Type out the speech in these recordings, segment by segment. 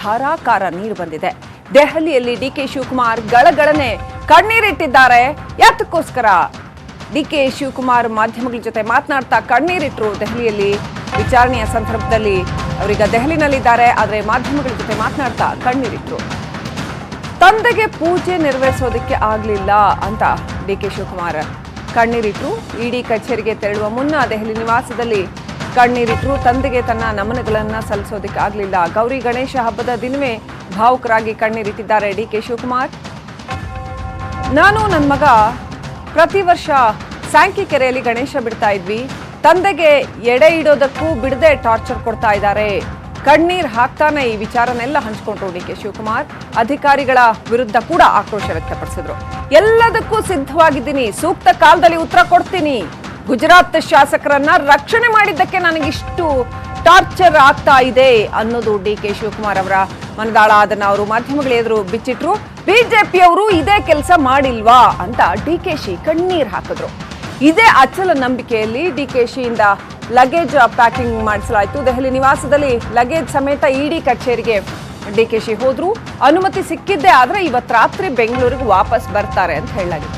ಧಾರಾಕಾರ ನೀರು ಬಂದಿದೆ. ದೆಹಲಿಯಲ್ಲಿ ಡಿಕೆ ಶಿವಕುಮಾರ್ ಗಳಗಳನೆ ಕಣ್ಣೀರಿಟ್ಟಿದ್ದಾರೆ. ಯಾತಕ್ಕೋಸ್ಕರ? ಡಿಕೆ ಶಿವಕುಮಾರ್ ಮಾಧ್ಯಮಗಳ ಜೊತೆ ಮಾತನಾಡ್ತಾ ಕಣ್ಣೀರಿಟ್ಟರು. ದೆಹಲಿಯಲ್ಲಿ ವಿಚಾರಣೆಯ ಸಂದರ್ಭದಲ್ಲಿ ಅವರೀಗ ದೆಹಲಿನಲ್ಲಿದ್ದಾರೆ, ಆದರೆ ಮಾಧ್ಯಮಗಳ ಜೊತೆ ಮಾತನಾಡ್ತಾ ಕಣ್ಣೀರಿಟ್ಟರು. ತಂದೆಗೆ ಪೂಜೆ ನೆರವೇರಿಸೋದಕ್ಕೆ ಆಗಲಿಲ್ಲ ಅಂತ ಡಿಕೆ ಶಿವಕುಮಾರ್ ಕಣ್ಣೀರಿಟ್ಟರು. ಇಡಿ ಕಚೇರಿಗೆ ತೆರಳುವ ಮುನ್ನ ದೆಹಲಿ ನಿವಾಸದಲ್ಲಿ ಕಣ್ಣೀರಿಟ್ಟರು. ತಂದೆಗೆ ತನ್ನ ನಮನಗಳನ್ನು ಸಲ್ಲಿಸೋದಕ್ಕೆ ಆಗಲಿಲ್ಲ. ಗೌರಿ ಗಣೇಶ ಹಬ್ಬದ ದಿನವೇ ಭಾವುಕರಾಗಿ ಕಣ್ಣೀರಿಟ್ಟಿದ್ದಾರೆ ಡಿಕೆ ಶಿವಕುಮಾರ್. ನಾನು ನನ್ನ ಮಗ ಪ್ರತಿ ವರ್ಷ ಸ್ಯಾಂಕಿ ಕೆರೆಯಲ್ಲಿ ಗಣೇಶ ಬಿಡ್ತಾ ಇದ್ವಿ. ತಂದೆಗೆ ಎಡೆ ಇಡೋದಕ್ಕೂ ಬಿಡದೆ ಟಾರ್ಚರ್ ಕೊಡ್ತಾ ಇದ್ದಾರೆ. ಕಣ್ಣೀರ್ ಹಾಕ್ತಾನೆ ಈ ವಿಚಾರನೆಲ್ಲ ಹಂಚಿಕೊಂಡ್ರು ಡಿಕೆ ಶಿವಕುಮಾರ್. ಅಧಿಕಾರಿಗಳ ವಿರುದ್ಧ ಕೂಡ ಆಕ್ರೋಶ ವ್ಯಕ್ತಪಡಿಸಿದ್ರು. ಎಲ್ಲದಕ್ಕೂ ಸಿದ್ಧವಾಗಿದ್ದೀನಿ, ಸೂಕ್ತ ಕಾಲದಲ್ಲಿ ಉತ್ತರ ಕೊಡ್ತೀನಿ. ಗುಜರಾತ್ ಶಾಸಕರನ್ನ ರಕ್ಷಣೆ ಮಾಡಿದ್ದಕ್ಕೆ ನನಗಿಷ್ಟು ಟಾರ್ಚರ್ ಆಗ್ತಾ ಇದೆ ಅನ್ನೋದು ಡಿಕೆ ಶಿವಕುಮಾರ್ ಅವರ ಮನದಾಳ. ಅದನ್ನ ಅವರು ಮಾಧ್ಯಮಗಳ ಎದುರು ಬಿಚ್ಚಿಟ್ರು. ಬಿಜೆಪಿಯವರು ಇದೇ ಕೆಲಸ ಮಾಡಿಲ್ವಾ ಅಂತ ಡಿಕೆಶಿ ಕಣ್ಣೀರ್ ಹಾಕಿದ್ರು. ಇದೇ ಅಚಲ ನಂಬಿಕೆಯಲ್ಲಿ ಡಿಕೆಶಿಯಿಂದ ಲಗೇಜ್ ಪ್ಯಾಕಿಂಗ್ ಮಾಡಿಸಲಾಯಿತು. ದೆಹಲಿ ನಿವಾಸದಲ್ಲಿ ಲಗೇಜ್ ಸಮೇತ ಇಡಿ ಕಚೇರಿಗೆ ಡಿಕೆಶಿ ಹೋದ್ರು. ಅನುಮತಿ ಸಿಕ್ಕಿದ್ದೇ ಆದ್ರೆ ಇವತ್ತು ರಾತ್ರಿ ಬೆಂಗಳೂರಿಗೆ ವಾಪಸ್ ಬರ್ತಾರೆ ಅಂತ ಹೇಳಲಾಗಿದೆ.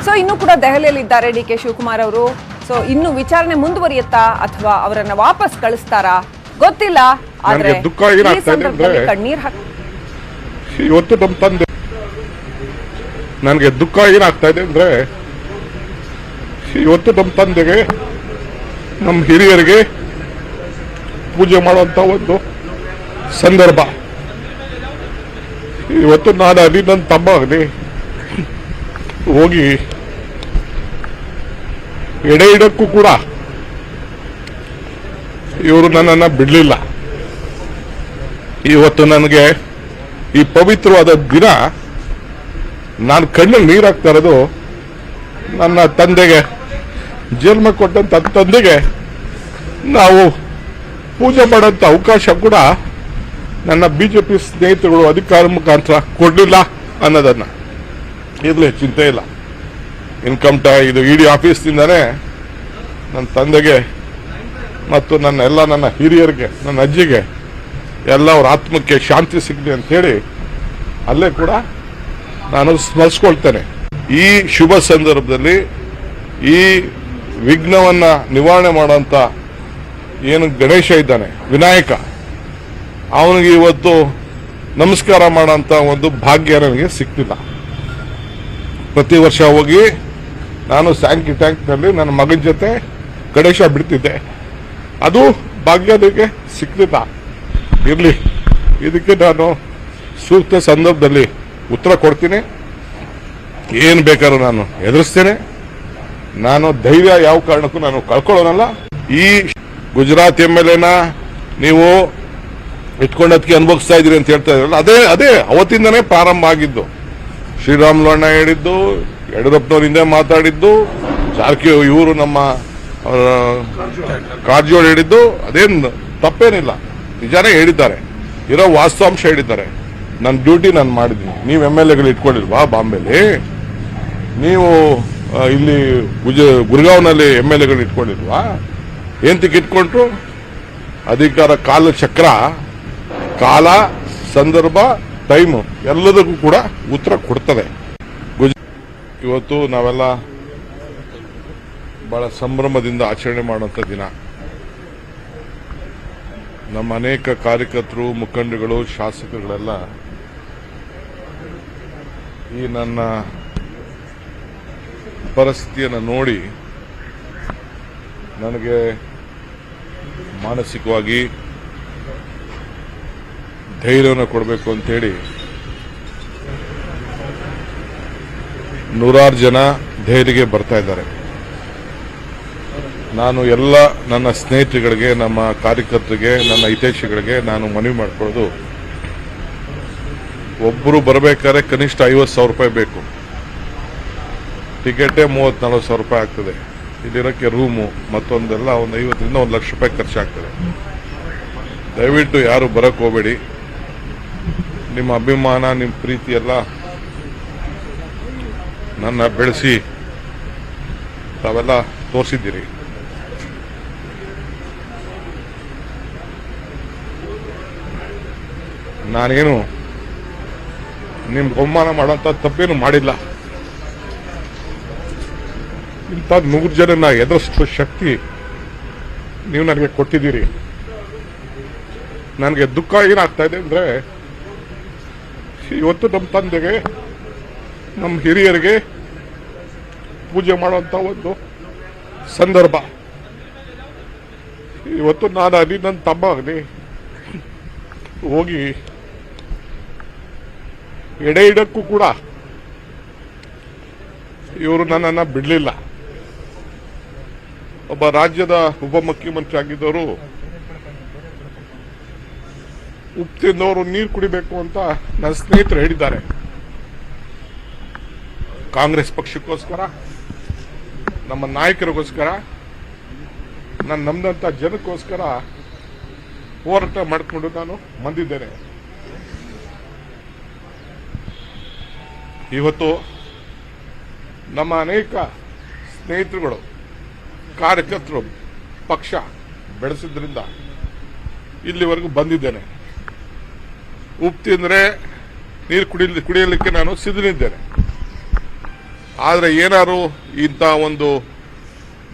ಸೊ ಇನ್ನು ಕೂಡ ದೆಹಲಿಯಲ್ಲಿ ಇದ್ದಾರೆ ಡಿಕೆ ಶಿವಕುಮಾರ್ ಅವರು. ಸೊ ಇನ್ನು ವಿಚಾರಣೆ ಮುಂದುವರಿಯುತ್ತಾ ಅಥವಾ ಅವರನ್ನ ವಾಪಸ್ ಕಳಿಸ್ತಾರಾ ಗೊತ್ತಿಲ್ಲ. ಆದ್ರೆ ಈ ಸಂದರ್ಭದಲ್ಲಿ ಕಣ್ಣೀರ್ ಇವತ್ತು ನಮ್ಮ ತಂದೆ ನನಗೆ ದುಃಖ ಏನಾಗ್ತಾ ಇದೆ ಅಂದ್ರೆ, ಇವತ್ತು ನಮ್ಮ ತಂದೆಗೆ ನಮ್ಮ ಹಿರಿಯರಿಗೆ ಪೂಜೆ ಮಾಡುವಂತ ಒಂದು ಸಂದರ್ಭ. ಇವತ್ತು ನಾನು ಅಲ್ಲಿ ನನ್ನ ತಮ್ಮ ಆಗಲಿ ಹೋಗಿ ಎಡೆ ಇಡಕ್ಕೂ ಕೂಡ ಇವರು ನನ್ನನ್ನು ಬಿಡಲಿಲ್ಲ. ಇವತ್ತು ನನಗೆ ಈ ಪವಿತ್ರವಾದ ದಿನ ನಾನು ಕಣ್ಣಲ್ಲಿ ನೀರಾಗ್ತಾ ಇರೋದು ನನ್ನ ತಂದೆಗೆ, ಜನ್ಮ ಕೊಟ್ಟಂತ ತಂದೆಗೆ ನಾವು ಪೂಜೆ ಮಾಡೋಂಥ ಅವಕಾಶ ಕೂಡ ನನ್ನ ಬಿಜೆಪಿ ಸ್ನೇಹಿತರುಗಳು ಅಧಿಕಾರ ಮುಖಾಂತರ ಕೊಡಲಿಲ್ಲ ಅನ್ನೋದನ್ನ. ಇರಲಿ, ಚಿಂತೆ ಇಲ್ಲ. ಇನ್ಕಮ್ ಇದು ಇಡಿ ಆಫೀಸ್ನಿಂದಾನೇ ನನ್ನ ತಂದೆಗೆ ಮತ್ತು ನನ್ನ ಹಿರಿಯರಿಗೆ, ನನ್ನ ಅಜ್ಜಿಗೆ ಎಲ್ಲ ಅವ್ರ ಆತ್ಮಕ್ಕೆ ಶಾಂತಿ ಸಿಗಲಿ ಅಂತ ಹೇಳಿ ಅಲ್ಲೇ ಕೂಡ ನಾನು ಸ್ಮರಿಸ್ಕೊಳ್ತೇನೆ. ಈ ಶುಭ ಸಂದರ್ಭದಲ್ಲಿ ಈ ವಿಘ್ನವನ್ನ ನಿವಾರಣೆ ಮಾಡೋಂಥ ಏನು ಗಣೇಶ ಇದ್ದಾನೆ, ವಿನಾಯಕ, ಅವನಿಗೆ ಇವತ್ತು ನಮಸ್ಕಾರ ಮಾಡೋಂಥ ಒಂದು ಭಾಗ್ಯ ನನಗೆ ಸಿಕ್ತಿಲ್ಲ. ಪ್ರತಿ ವರ್ಷ ಹೋಗಿ ನಾನು ಸ್ಯಾಂಕಿ ಟ್ಯಾಂಕ್ನಲ್ಲಿ ನನ್ನ ಮಗನ ಜೊತೆ ಗಣೇಶ ಬಿಡ್ತಿದ್ದೆ. ಅದು ಭಾಗ್ಯ ನನಗೆ ಸಿಕ್ತಿಲ್ಲ. ಇರಲಿ, ಇದಕ್ಕೆ ನಾನು ಸೂಕ್ತ ಸಂದರ್ಭದಲ್ಲಿ ಉತ್ತರ ಕೊಡ್ತೀನಿ. ಏನು ಬೇಕಾದ್ರೂ ನಾನು ಎದುರಿಸ್ತೇನೆ. ನಾನು ಧೈರ್ಯ ಯಾವ ಕಾರಣಕ್ಕೂ ನಾನು ಕಳ್ಕೊಳ್ಳೋನಲ್ಲ. ಈ ಗುಜರಾತ್ MLA ನೀವು ಇಟ್ಕೊಂಡದಕ್ಕೆ ಅನುಭವಿಸ್ತಾ ಇದ್ದೀರಿ ಅಂತ ಹೇಳ್ತಾ ಇದ್ರಲ್ಲ, ಅದೇ ಅವತ್ತಿಂದನೇ ಪ್ರಾರಂಭ ಆಗಿದ್ದು. ಶ್ರೀರಾಮುಲು ಅಣ್ಣ ಹೇಳಿದ್ದು, ಯಡಿಯೂರಪ್ಪನವ್ರಿಂದ ಮಾತಾಡಿದ್ದು, ಜಾರಕಿಹೊಳಿ ಇವರು ನಮ್ಮ ಕಾರಜೋಳ ಹೇಳಿದ್ದು, ಅದೇನು ತಪ್ಪೇನಿಲ್ಲ, ನಿಜಾನೇ ಹೇಳಿದ್ದಾರೆ. ಇರೋ ವಾಸ್ತವಾಂಶ ಹೇಳಿದ್ದಾರೆ. ನನ್ನ ಡ್ಯೂಟಿ ನಾನು ಮಾಡಿದ್ದೀನಿ. ನೀವು MLAಗಳು ಇಟ್ಕೊಂಡಿಲ್ವಾ ಬಾಂಬೆಲಿ? ನೀವು ಇಲ್ಲಿ ಗುರ್ಗಾವ್ನಲ್ಲಿ MLAಗಳು ಇಟ್ಕೊಂಡಿಲ್ವಾ? ಏಂತಕ್ಕೆ ಇಟ್ಕೊಂಡ್ರು? ಅಧಿಕಾರ ಕಾಲಚಕ್ರ, ಕಾಲ, ಸಂದರ್ಭ, ಟೈಮು ಎಲ್ಲದಕ್ಕೂ ಕೂಡ ಉತ್ತರ ಕೊಡ್ತದೆ. ಇವತ್ತು ನಾವೆಲ್ಲ ಬಹಳ ಸಂಭ್ರಮದಿಂದ ಆಚರಣೆ ಮಾಡುವಂಥ ದಿನ. ನಮ್ಮ ಅನೇಕ ಕಾರ್ಯಕರ್ತರು, ಮುಖಂಡಗಳು, ಶಾಸಕರುಗಳೆಲ್ಲ ಈ ನನ್ನ ಪರಿಸ್ಥಿತಿಯನ್ನು ನೋಡಿ ನನಗೆ ಮಾನಸಿಕವಾಗಿ ಧೈರ್ಯವನ್ನು ಕೊಡಬೇಕು ಅಂತೇಳಿ ನೂರಾರು ಜನ ದೆಹಲಿಗೆ ಬರ್ತಾ ಇದ್ದಾರೆ. ನಾನು ಎಲ್ಲ ನನ್ನ ಸ್ನೇಹಿತರುಗಳಿಗೆ, ನಮ್ಮ ಕಾರ್ಯಕರ್ತರಿಗೆ, ನನ್ನ ಹಿತೈಷಿಗಳಿಗೆ ನಾನು ಮನವಿ ಮಾಡ್ಕೊಳ್ಳೋದು, ಒಬ್ಬರು ಬರಬೇಕಾದ್ರೆ ಕನಿಷ್ಠ 50,000 ರೂಪಾಯಿ ಬೇಕು. ಟಿಕೆಟೇ 30-40 ಸಾವಿರ ರೂಪಾಯಿ ಆಗ್ತದೆ. ಇಲ್ಲಿರೋಕ್ಕೆ ರೂಮು ಮತ್ತೊಂದೆಲ್ಲ ಒಂದು 50ರಿಂದ 1 ಲಕ್ಷ ರೂಪಾಯಿ ಖರ್ಚಾಗ್ತದೆ. ದಯವಿಟ್ಟು ಯಾರು ಬರಕ್ಕೆ ಹೋಗಬೇಡಿ. ನಿಮ್ಮ ಅಭಿಮಾನ, ನಿಮ್ಮ ಪ್ರೀತಿ ಎಲ್ಲ ನನ್ನ ಬೆಳೆಸಿ ತಾವೆಲ್ಲ ತೋರಿಸಿದ್ದೀರಿ. ನಾನೇನು ನಿಮ್ಗೆ ಅವಮಾನ ಮಾಡೋಂಥ ತಪ್ಪೇನು ಮಾಡಿಲ್ಲ. ಇಂಥ 100 ಜನನ ಎದುರಿಸುವ ಶಕ್ತಿ ನೀವು ನನಗೆ ಕೊಟ್ಟಿದ್ದೀರಿ. ನನಗೆ ದುಃಖ ಏನಾಗ್ತಾ ಇದೆ ಅಂದರೆ, ಇವತ್ತು ನಮ್ಮ ತಂದೆಗೆ, ನಮ್ಮ ಹಿರಿಯರಿಗೆ ಪೂಜೆ ಮಾಡುವಂಥ ಒಂದು ಸಂದರ್ಭ. ಇವತ್ತು ನಾನು ಅಲ್ಲಿ ನನ್ನ ತಮ್ಮ ಆಗಲಿ ಹೋಗಿ ಎಡೆ ಇಡಕ್ಕೂ ಕೂಡ ಇವರು ನನ್ನನ್ನು ಬಿಡಲಿಲ್ಲ. ಒಬ್ಬ ರಾಜ್ಯದ ಉಪಮುಖ್ಯಮಂತ್ರಿ ಆಗಿದ್ದವರು ಉಪ್ಪು ತಿಂದವರು ನೀರು ಕುಡಿಬೇಕು ಅಂತ ನನ್ನ ಸ್ನೇಹಿತರು ಹೇಳಿದ್ದಾರೆ. ಕಾಂಗ್ರೆಸ್ ಪಕ್ಷಕ್ಕೋಸ್ಕರ, ನಮ್ಮ ನಾಯಕರಿಗೋಸ್ಕರ, ನಾನು ನಮ್ದಂತ ಜನಕ್ಕೋಸ್ಕರ ಹೋರಾಟ ಮಾಡಿಕೊಂಡು ನಾನು ಬಂದಿದ್ದೇನೆ. ಇವತ್ತು ನಮ್ಮ ಅನೇಕ ಸ್ನೇಹಿತರುಗಳು, ಕಾರ್ಯಕರ್ತರು ಪಕ್ಷ ಬೆಳೆಸಿದ್ರಿಂದ ಇಲ್ಲಿವರೆಗೂ ಬಂದಿದ್ದೇನೆ. ಉಪ್ಪು ತಿಂದರೆ ನೀರು ಕುಡಿಯಲಿಕ್ಕೆ ನಾನು ಸಿದ್ಧನಿದ್ದೇನೆ. ಆದರೆ ಏನಾದ್ರು ಇಂಥ ಒಂದು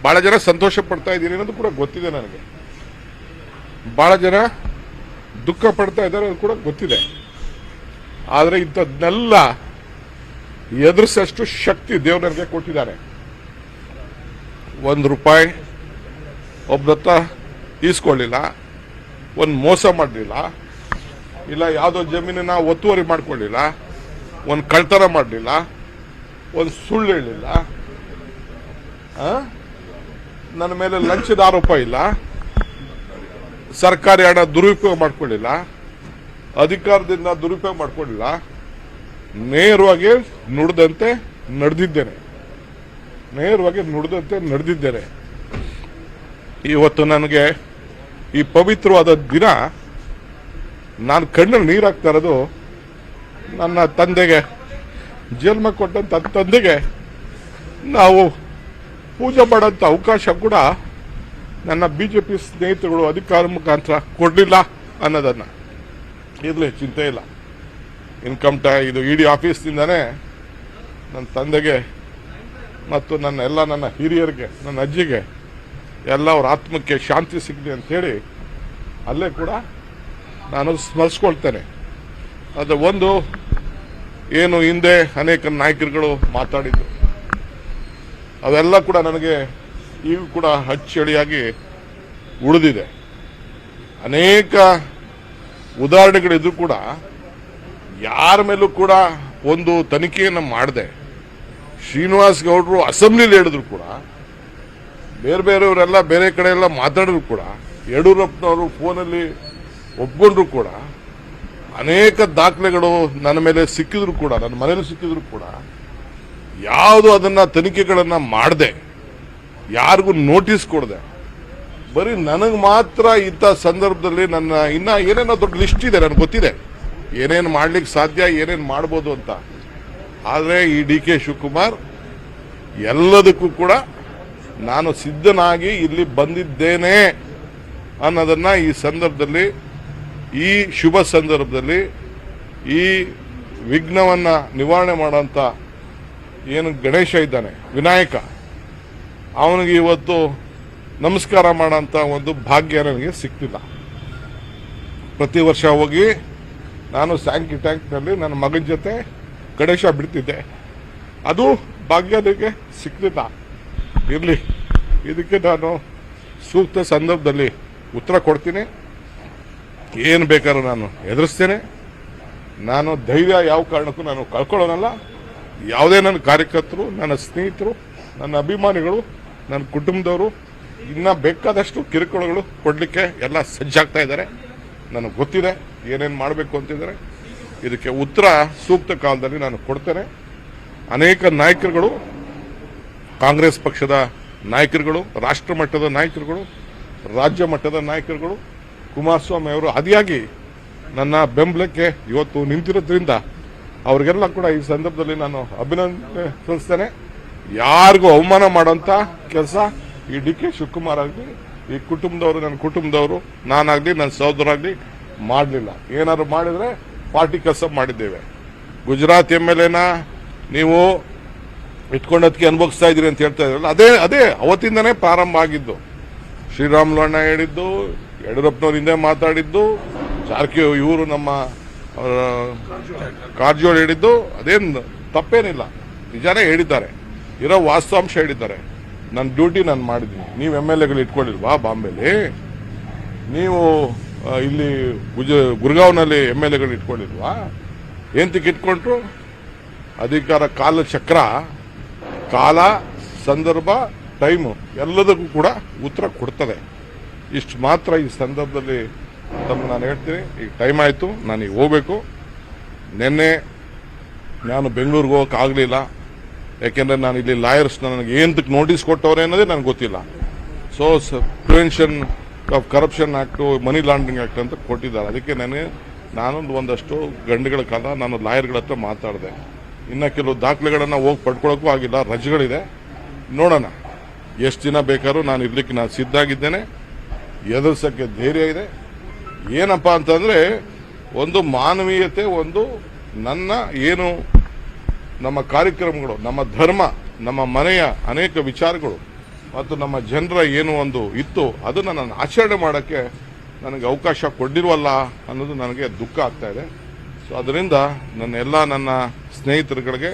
ಬಹಳ ಜನ ಸಂತೋಷ ಪಡ್ತಾ ಇದ್ದೀನಿ ಅನ್ನೋದು ಕೂಡ ಗೊತ್ತಿದೆ ನನಗೆ. ಬಹಳ ಜನ ದುಃಖ ಪಡ್ತಾ ಇದ್ದಾರೆ ಅದು ಕೂಡ ಗೊತ್ತಿದೆ. ಆದರೆ ಇಂಥದ್ನೆಲ್ಲ ಎದುರಿಸಷ್ಟು ಶಕ್ತಿ ದೇವರು ನನಗೆ ಕೊಟ್ಟಿದ್ದಾರೆ. ₹1 ಒಬ್ಬರತ್ತ ಈಸ್ಕೊಳ್ಳಿಲ್ಲ, ಒಂದು ಮೋಸ ಮಾಡಲಿಲ್ಲ, ಇಲ್ಲ ಯಾವುದೋ ಜಮೀನನ್ನ ಒತ್ತುವರಿ ಮಾಡ್ಕೊಳ್ಳಿಲ್ಲ, ಒಂದು ಕಳ್ತನ ಮಾಡಲಿಲ್ಲ, ಒಂದು ಸುಳ್ಳು ಹೇಳಿಲ್ಲ, ನನ್ನ ಮೇಲೆ ಲಂಚದ ಆರೋಪ ಇಲ್ಲ, ಸರ್ಕಾರಿ ಹಣ ದುರುಪಯೋಗ ಮಾಡ್ಕೊಳ್ಳಿಲ್ಲ, ಅಧಿಕಾರದಿಂದ ದುರುಪಯೋಗ ಮಾಡ್ಕೊಳ್ಳಿಲ್ಲ, ನೇರವಾಗಿ ನುಡಿದಂತೆ ನಡೆದಿದ್ದೇನೆ. ಇವತ್ತು ನನಗೆ ಈ ಪವಿತ್ರವಾದ ದಿನ ನಾನು ಕಣ್ಣಲ್ಲಿ ನೀರು ಹಾಕ್ತಾ ಇರೋದು ನನ್ನ ತಂದೆಗೆ, ಜನ್ಮ ಕೊಟ್ಟಂತ ತಂದೆಗೆ ನಾವು ಪೂಜೆ ಮಾಡೋಂಥ ಅವಕಾಶ ಕೂಡ ನನ್ನ ಬಿಜೆಪಿ ಸ್ನೇಹಿತರುಗಳು ಅಧಿಕಾರ ಮುಖಾಂತರ ಕೊಡಲಿಲ್ಲ ಅನ್ನೋದನ್ನ. ಇರಲಿ, ಚಿಂತೆ ಇಲ್ಲ. ಇನ್ಕಮ್ ಟ್ಯಾಕ್ಸ್ ಇದು ಇಡಿ ಆಫೀಸ್ನಿಂದನೇ ನನ್ನ ತಂದೆಗೆ ಮತ್ತು ನನ್ನ ಹಿರಿಯರಿಗೆ, ನನ್ನ ಅಜ್ಜಿಗೆ ಎಲ್ಲ ಅವ್ರ ಆತ್ಮಕ್ಕೆ ಶಾಂತಿ ಸಿಗಲಿ ಅಂಥೇಳಿ ಅಲ್ಲೇ ಕೂಡ ನಾನು ಸ್ಮರಿಸ್ಕೊಳ್ತೇನೆ. ಅದು ಒಂದು ಏನು ಹಿಂದೆ ಅನೇಕ ನಾಯಕರುಗಳು ಮಾತಾಡಿದ್ದು ಅವೆಲ್ಲ ಕೂಡ ನನಗೆ ಈಗ ಕೂಡ ಅಚ್ಚಳಿಯಾಗಿ ಉಳಿದಿದೆ. ಅನೇಕ ಉದಾಹರಣೆಗಳಿದ್ರು ಕೂಡ ಯಾರ ಮೇಲೂ ಕೂಡ ಒಂದು ತನಿಖೆಯನ್ನು ಮಾಡದೆ ಶ್ರೀನಿವಾಸ್ ಗೌಡರು ಅಸೆಂಬ್ಲಿಲಿ ಹೇಳಿದ್ರು ಕೂಡ, ಬೇರೆಯವರೆಲ್ಲ ಬೇರೆ ಕಡೆ ಎಲ್ಲ ಮಾತಾಡಿದ್ರು ಕೂಡ, ಯಡಿಯೂರಪ್ಪನವರು ಫೋನಲ್ಲಿ ಒಪ್ಕೊಂಡ್ರು ಕೂಡ, ಅನೇಕ ದಾಖಲೆಗಳು ನನ್ನ ಮೇಲೆ ಸಿಕ್ಕಿದ್ರು ಕೂಡ, ನನ್ನ ಮನೇಲಿ ಸಿಕ್ಕಿದ್ರು ಕೂಡ ಯಾವುದು ಅದನ್ನ ತನಿಖೆಗಳನ್ನ ಮಾಡದೆ, ಯಾರಿಗೂ ನೋಟಿಸ್ ಕೊಡದೆ, ಬರೀ ನನಗೆ ಮಾತ್ರ ಇಂಥ ಸಂದರ್ಭದಲ್ಲಿ ನನ್ನ ಇನ್ನ ಏನೇನೋ ದೊಡ್ಡ ಲಿಸ್ಟ್ ಇದೆ, ನನಗೆ ಗೊತ್ತಿದೆ ಏನೇನು ಮಾಡ್ಲಿಕ್ಕೆ ಸಾಧ್ಯ, ಏನೇನು ಮಾಡ್ಬೋದು ಅಂತ. ಆದರೆ ಈ DK ಶಿವಕುಮಾರ್ ಎಲ್ಲದಕ್ಕೂ ಕೂಡ ನಾನು ಸಿದ್ಧನಾಗಿ ಇಲ್ಲಿ ಬಂದಿದ್ದೇನೆ ಅನ್ನೋದನ್ನ ಈ ಸಂದರ್ಭದಲ್ಲಿ, ಈ ಶುಭ ಸಂದರ್ಭದಲ್ಲಿ, ಈ ವಿಘ್ನವನ್ನ ನಿವಾರಣೆ ಮಾಡೋಂಥ ಏನು ಗಣೇಶ ಇದ್ದಾನೆ, ವಿನಾಯಕ, ಅವನಿಗೆ ಇವತ್ತು ನಮಸ್ಕಾರ ಮಾಡೋಂಥ ಒಂದು ಭಾಗ್ಯ ನನಗೆ ಸಿಕ್ತಿಲ್ಲ. ಪ್ರತಿ ವರ್ಷ ಹೋಗಿ ನಾನು ಸ್ಯಾಂಕಿ ಟ್ಯಾಂಕ್ನಲ್ಲಿ ನನ್ನ ಮಗನ ಜೊತೆ ಗಣೇಶ ಬಿಡ್ತಿದ್ದೆ, ಅದು ಭಾಗ್ಯ ನನಗೆ ಸಿಕ್ತಿಲ್ಲ. ಇರಲಿ, ಇದಕ್ಕೆ ನಾನು ಸೂಕ್ತ ಸಂದರ್ಭದಲ್ಲಿ ಉತ್ತರ ಕೊಡ್ತೀನಿ. ಏನು ಬೇಕಾದ್ರೂ ನಾನು ಎದುರಿಸ್ತೇನೆ. ನಾನು ಧೈರ್ಯ ಯಾವ ಕಾರಣಕ್ಕೂ ನಾನು ಕಳ್ಕೊಳ್ಳೋನಲ್ಲ. ಯಾವುದೇ ನನ್ನ ಕಾರ್ಯಕರ್ತರು, ನನ್ನ ಸ್ನೇಹಿತರು, ನನ್ನ ಅಭಿಮಾನಿಗಳು, ನನ್ನ ಕುಟುಂಬದವರು ಇನ್ನ ಬೇಕಾದಷ್ಟು ಕಿರುಕುಳಗಳು ಕೊಡಲಿಕ್ಕೆ ಎಲ್ಲ ಸಜ್ಜಾಗ್ತಾ ಇದ್ದಾರೆ. ನನಗೆ ಗೊತ್ತಿದೆ ಏನೇನು ಮಾಡಬೇಕು ಅಂತಿದ್ದಾರೆ. ಇದಕ್ಕೆ ಉತ್ತರ ಸೂಕ್ತ ಕಾಲದಲ್ಲಿ ನಾನು ಕೊಡ್ತೇನೆ. ಅನೇಕ ನಾಯಕರುಗಳು, ಕಾಂಗ್ರೆಸ್ ಪಕ್ಷದ ನಾಯಕರುಗಳು, ರಾಷ್ಟ್ರ ಮಟ್ಟದ ನಾಯಕರುಗಳು, ರಾಜ್ಯ ಮಟ್ಟದ ನಾಯಕರುಗಳು, ಕುಮಾರಸ್ವಾಮಿ ಅವರು ಆದಿಯಾಗಿ ನನ್ನ ಬೆಂಬಲಕ್ಕೆ ಇವತ್ತು ನಿಂತಿರೋದ್ರಿಂದ ಅವ್ರಿಗೆಲ್ಲ ಕೂಡ ಈ ಸಂದರ್ಭದಲ್ಲಿ ನಾನು ಅಭಿನಂದನೆ ಸಲ್ಲಿಸ್ತೇನೆ. ಯಾರಿಗೂ ಅವಮಾನ ಮಾಡೋಂಥ ಕೆಲಸ ಈ ಡಿ ಕೆ ಶಿವಕುಮಾರ್ ಆಗಲಿ, ಈ ಕುಟುಂಬದವರು, ನನ್ನ ಕುಟುಂಬದವರು, ನಾನಾಗ್ಲಿ, ನನ್ನ ಸಹೋದರ ಆಗಲಿ ಮಾಡಲಿಲ್ಲ. ಏನಾದ್ರು ಮಾಡಿದ್ರೆ ಪಾರ್ಟಿ ಕೆಲಸ ಮಾಡಿದ್ದೇವೆ. ಗುಜರಾತ್ MLA ನೀವು ಇಟ್ಕೊಂಡದಕ್ಕೆ ಅನುಭವಿಸ್ತಾ ಇದ್ದೀರಿ ಅಂತ ಹೇಳ್ತಾ ಇದ್ರಲ್ಲ, ಅದೇ ಅವತ್ತಿಂದನೇ ಪ್ರಾರಂಭ ಆಗಿದ್ದು. ಶ್ರೀರಾಮುಲು ಅಣ್ಣ ಹೇಳಿದ್ದು, ಯಡಿಯೂರಪ್ಪನವ್ರು ಹಿಂದೆ ಮಾತಾಡಿದ್ದು, ಜಾರಕಿಹೊಳಿ ಇವರು ನಮ್ಮ ಕಾರಜೋಳ ಹೇಳಿದ್ದು, ಅದೇನು ತಪ್ಪೇನಿಲ್ಲ, ನಿಜಾನೇ ಹೇಳಿದ್ದಾರೆ, ಇರೋ ವಾಸ್ತವಾಂಶ ಹೇಳಿದ್ದಾರೆ. ನನ್ನ ಡ್ಯೂಟಿ ನಾನು ಮಾಡಿದ್ದೀನಿ. ನೀವು MLAಗಳು ಇಟ್ಕೊಂಡಿಲ್ವಾ ಬಾಂಬೆಲಿ? ನೀವು ಇಲ್ಲಿ ಗುರ್ಗಾವ್ನಲ್ಲಿ MLAಗಳು ಇಟ್ಕೊಂಡಿಲ್ವಾ? ಎಂತಕ್ಕೆ ಇಟ್ಕೊಂಡ್ರು? ಅಧಿಕಾರ ಚಕ್ರ, ಕಾಲ, ಸಂದರ್ಭ, ಟೈಮು ಎಲ್ಲದಕ್ಕೂ ಕೂಡ ಉತ್ತರ ಕೊಡ್ತದೆ. ಇಷ್ಟು ಮಾತ್ರ ಈ ಸಂದರ್ಭದಲ್ಲಿ ತಮ್ಮ ನಾನು ಹೇಳ್ತೀನಿ. ಈಗ ಟೈಮ್ ಆಯಿತು, ನಾನೀಗ ಹೋಗ್ಬೇಕು. ನಿನ್ನೆ ನಾನು ಬೆಂಗಳೂರಿಗೆ ಹೋಗೋಕ್ಕಾಗಲಿಲ್ಲ, ಯಾಕೆಂದರೆ ನಾನು ಇಲ್ಲಿ ಲಾಯರ್ಸ್ ನನಗೆ ಏನಕ್ಕೆ ನೋಟಿಸ್ ಕೊಟ್ಟವ್ರೆ ಅನ್ನೋದೇ ನನಗೆ ಗೊತ್ತಿಲ್ಲ. So prevention of corruption act, money laundering act ಅಂತ ಕೊಟ್ಟಿದ್ದಾರೆ. ಅದಕ್ಕೆ ಒಂದಷ್ಟು ಗಂಟೆಗಳ ಕಾಲ ನಾನು ಲಾಯರ್ಗಳ ಹತ್ರ ಮಾತಾಡಿದೆ. ಇನ್ನು ಕೆಲವು ದಾಖಲೆಗಳನ್ನು ಹೋಗಿ ಪಡ್ಕೊಳ್ಳೋಕ್ಕೂ ಆಗಿಲ್ಲ, ರಜೆಗಳಿದೆ. ನೋಡೋಣ, ಎಷ್ಟು ದಿನ ಬೇಕಾದ್ರೂ ನಾನು ಇರ್ಲಿಕ್ಕೆ ನಾನು ಸಿದ್ಧಾಗಿದ್ದೇನೆ. ಎದುರಿಸೋಕ್ಕೆ ಧೈರ್ಯ ಇದೆ. ಏನಪ್ಪ ಅಂತಂದರೆ, ಒಂದು ಮಾನವೀಯತೆ, ಒಂದು ನನ್ನ ಏನು ನಮ್ಮ ಕಾರ್ಯಕ್ರಮಗಳು, ನಮ್ಮ ಧರ್ಮ, ನಮ್ಮ ಮನೆಯ ಅನೇಕ ವಿಚಾರಗಳು ಮತ್ತು ನಮ್ಮ ಜನರ ಏನು ಒಂದು ಇತ್ತು, ಅದನ್ನು ನಾನು ಆಚರಣೆ ಮಾಡೋಕ್ಕೆ ನನಗೆ ಅವಕಾಶ ಕೊಟ್ಟಿರುವಲ್ಲ ಅನ್ನೋದು ನನಗೆ ದುಃಖ ಆಗ್ತಾ ಇದೆ. ಸೊ ಅದರಿಂದ ನನ್ನ ಸ್ನೇಹಿತರುಗಳಿಗೆ,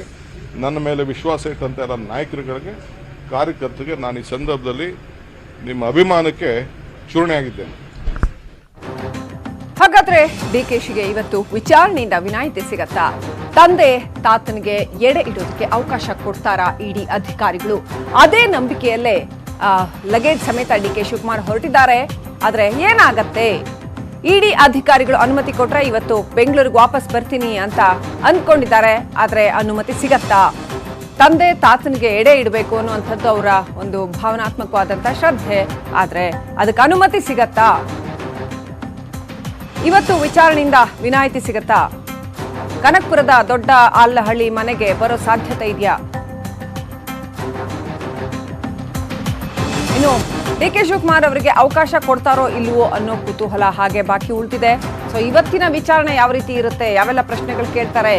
ನನ್ನ ಮೇಲೆ ವಿಶ್ವಾಸ ಇಟ್ಟಂಥ ಎಲ್ಲ ನಾಯಕರುಗಳಿಗೆ, ಕಾರ್ಯಕರ್ತರಿಗೆ ನಾನು ಈ ಸಂದರ್ಭದಲ್ಲಿ ನಿಮ್ಮ ಅಭಿಮಾನಕ್ಕೆ ಚೂರ್ಣೆಯಾಗಿದ್ದೇನೆ. ಹಾಗಾದ್ರೆ ಡಿಕೆಶಿಗೆ ಇವತ್ತು ವಿಚಾರಣೆಯಿಂದ ವಿನಾಯಿತಿ ಸಿಗತ್ತಾ? ತಂದೆ ತಾತನಿಗೆ ಎಡೆ ಇಡೋದಕ್ಕೆ ಅವಕಾಶ ಕೊಡ್ತಾರಾ ಇಡಿ ಅಧಿಕಾರಿಗಳು? ಅದೇ ನಂಬಿಕೆಯಲ್ಲೇ ಲಗೇಜ್ ಸಮೇತ ಡಿಕೆ ಶಿವಕುಮಾರ್ ಹೊರಟಿದ್ದಾರೆ. ಆದ್ರೆ ಏನಾಗತ್ತೆ? ಇಡಿ ಅಧಿಕಾರಿಗಳು ಅನುಮತಿ ಕೊಟ್ರೆ ಇವತ್ತು ಬೆಂಗಳೂರಿಗೆ ವಾಪಸ್ ಬರ್ತೀನಿ ಅಂತ ಅಂದ್ಕೊಂಡಿದ್ದಾರೆ. ಆದ್ರೆ ಅನುಮತಿ ಸಿಗತ್ತಾ? ತಂದೆ ತಾತನಿಗೆ ಎಡೆ ಇಡಬೇಕು ಅನ್ನುವಂಥದ್ದು ಅವರ ಒಂದು ಭಾವನಾತ್ಮಕವಾದಂತ ಶ್ರದ್ಧೆ. ಆದ್ರೆ ಅದಕ್ಕೆ ಅನುಮತಿ ಸಿಗತ್ತಾ? ಇವತ್ತು ವಿಚಾರಣೆಯಿಂದ ವಿನಾಯಿತಿ ಸಿಗತ್ತಾ? ಕನಕಪುರದ ದೊಡ್ಡ ಆಲಹಳ್ಳಿ ಮನೆಗೆ ಬರೋ ಸಾಧ್ಯತೆ ಇದೆಯಾ? ಇನ್ನು ಡಿಕೆ ಶಿವಕುಮಾರ್ ಅವರಿಗೆ ಅವಕಾಶ ಕೊಡ್ತಾರೋ ಇಲ್ವೋ ಅನ್ನೋ ಕುತೂಹಲ ಹಾಗೆ ಬಾಕಿ ಉಳಿದಿದೆ. ಸೊ ಇವತ್ತಿನ ವಿಚಾರಣೆ ಯಾವ ರೀತಿ ಇರುತ್ತೆ, ಯಾವೆಲ್ಲ ಪ್ರಶ್ನೆಗಳು ಕೇಳ್ತಾರೆ?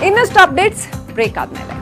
ಇನ್ನಷ್ಟು ಅಪ್ಡೇಟ್ಸ್ ಬ್ರೇಕ್ ಆದ್ಮೇಲೆ.